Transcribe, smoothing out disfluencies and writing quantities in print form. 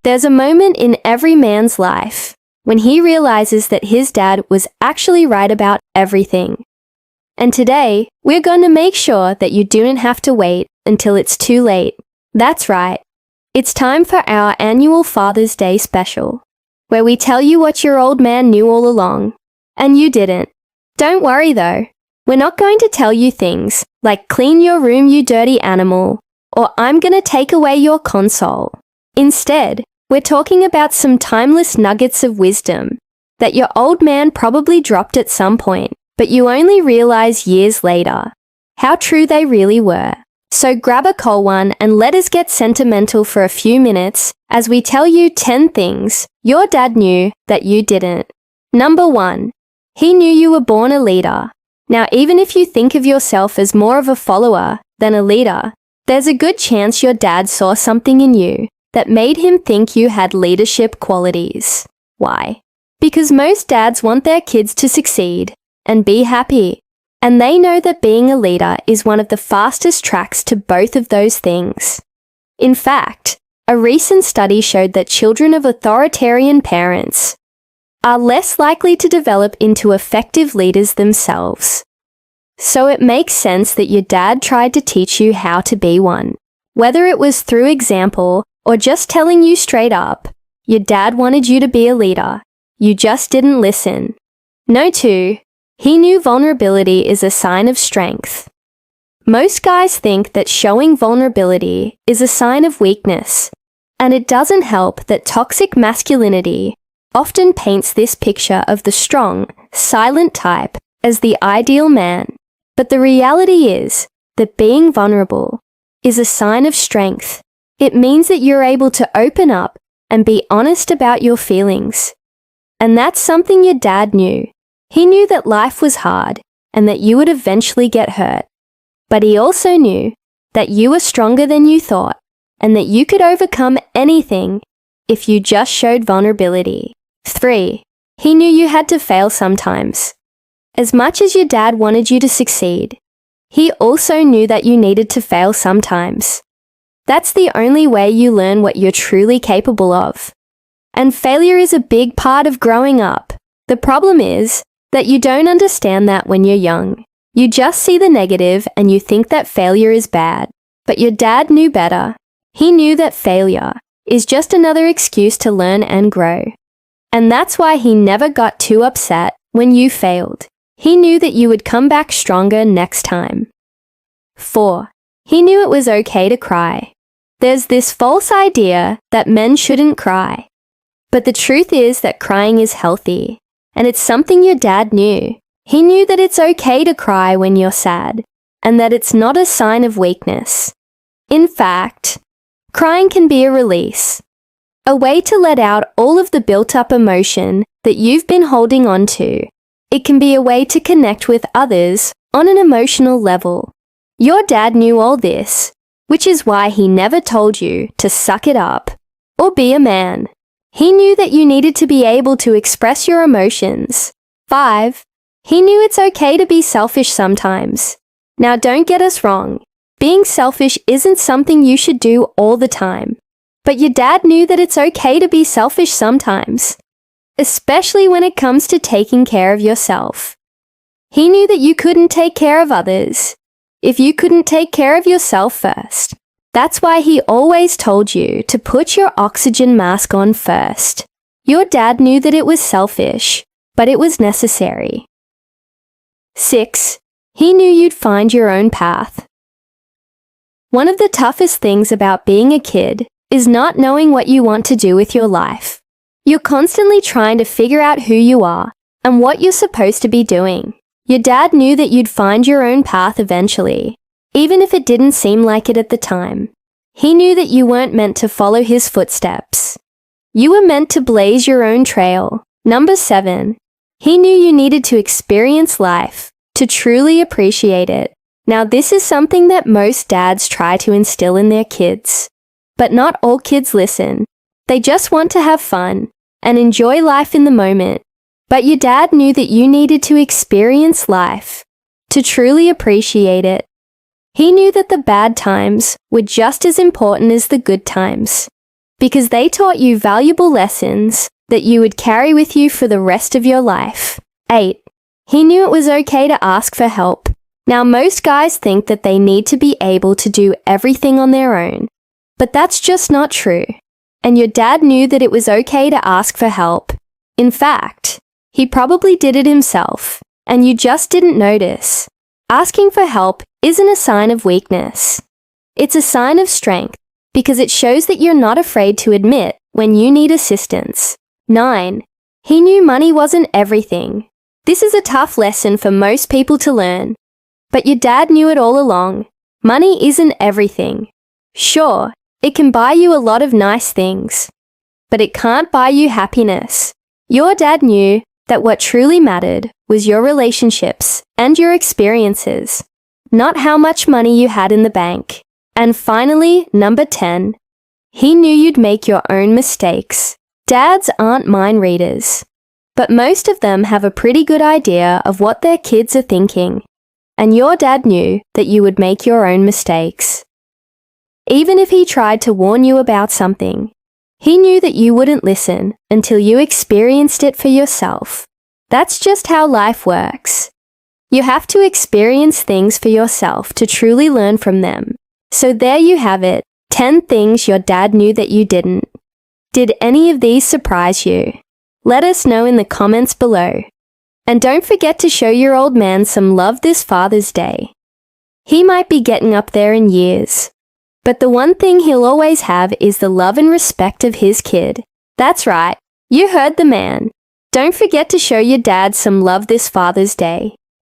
There's a moment in every man's life when he realizes that his dad was actually right about everything. And today, we're going to make sure that you don't have to wait until it's too late. That's right. It's time for our annual Father's Day special, where we tell you what your old man knew all along, and you didn't. Don't worry though. We're not going to tell you things like clean your room, you dirty animal, or I'm going to take away your console. Instead, we're talking about some timeless nuggets of wisdom that your old man probably dropped at some point, but you only realize years later how true they really were. So grab a cold one and let us get sentimental for a few minutes as we tell you 10 things your dad knew that you didn't. Number 1. He knew you were born a leader. Now, even if you think of yourself as more of a follower than a leader, there's a good chance your dad saw something in you that made him think you had leadership qualities. Why? Because most dads want their kids to succeed and be happy, and they know that being a leader is one of the fastest tracks to both of those things. In fact, a recent study showed that children of authoritarian parents are less likely to develop into effective leaders themselves. So it makes sense that your dad tried to teach you how to be one. Whether it was through example or just telling you straight up, your dad wanted you to be a leader. You just didn't listen. No 2. He knew vulnerability is a sign of strength. Most guys think that showing vulnerability is a sign of weakness, and it doesn't help that toxic masculinity often paints this picture of the strong, silent type as the ideal man. But the reality is that being vulnerable is a sign of strength. It means that you're able to open up and be honest about your feelings. And that's something your dad knew. He knew that life was hard and that you would eventually get hurt. But he also knew that you were stronger than you thought and that you could overcome anything if you just showed vulnerability. 3. He knew you had to fail sometimes. As much as your dad wanted you to succeed, he also knew that you needed to fail sometimes. That's the only way you learn what you're truly capable of. And failure is a big part of growing up. The problem is that you don't understand that when you're young. You just see the negative and you think that failure is bad. But your dad knew better. He knew that failure is just another excuse to learn and grow. And that's why he never got too upset when you failed. He knew that you would come back stronger next time. 4. He knew it was okay to cry. There's this false idea that men shouldn't cry. But the truth is that crying is healthy. And it's something your dad knew. He knew that it's okay to cry when you're sad, and that it's not a sign of weakness. In fact, crying can be a release, a way to let out all of the built-up emotion that you've been holding on to. It can be a way to connect with others on an emotional level. Your dad knew all this, which is why he never told you to suck it up or be a man. He knew that you needed to be able to express your emotions. 5. He knew it's okay to be selfish sometimes. Now don't get us wrong. Being selfish isn't something you should do all the time. But your dad knew that it's okay to be selfish sometimes, especially when it comes to taking care of yourself. He knew that you couldn't take care of others if you couldn't take care of yourself first. That's why he always told you to put your oxygen mask on first. Your dad knew that it was selfish, but it was necessary. 6. He knew you'd find your own path. One of the toughest things about being a kid is not knowing what you want to do with your life. You're constantly trying to figure out who you are and what you're supposed to be doing. Your dad knew that you'd find your own path eventually, even if it didn't seem like it at the time. He knew that you weren't meant to follow his footsteps. You were meant to blaze your own trail. Number 7. He knew you needed to experience life to truly appreciate it. Now, this is something that most dads try to instill in their kids. But not all kids listen. They just want to have fun and enjoy life in the moment. But your dad knew that you needed to experience life to truly appreciate it. He knew that the bad times were just as important as the good times. because they taught you valuable lessons that you would carry with you for the rest of your life. 8. He knew it was okay to ask for help. Now, most guys think that they need to be able to do everything on their own, but that's just not true. And your dad knew that it was okay to ask for help. In fact, he probably did it himself, and you just didn't notice. Asking for help isn't a sign of weakness. It's a sign of strength, because it shows that you're not afraid to admit when you need assistance. 9. He knew money wasn't everything. This is a tough lesson for most people to learn. But your dad knew it all along. Money isn't everything. Sure, it can buy you a lot of nice things, but it can't buy you happiness. Your dad knew that what truly mattered was your relationships and your experiences, not how much money you had in the bank. And finally, number 10, he knew you'd make your own mistakes. Dads aren't mind readers, but most of them have a pretty good idea of what their kids are thinking. And your dad knew that you would make your own mistakes. Even if he tried to warn you about something, he knew that you wouldn't listen until you experienced it for yourself. That's just how life works. You have to experience things for yourself to truly learn from them. So there you have it, 10 things your dad knew that you didn't. Did any of these surprise you? Let us know in the comments below. And don't forget to show your old man some love this Father's Day. He might be getting up there in years, but the one thing he'll always have is the love and respect of his kid. That's right, you heard the man. Don't forget to show your dad some love this Father's Day.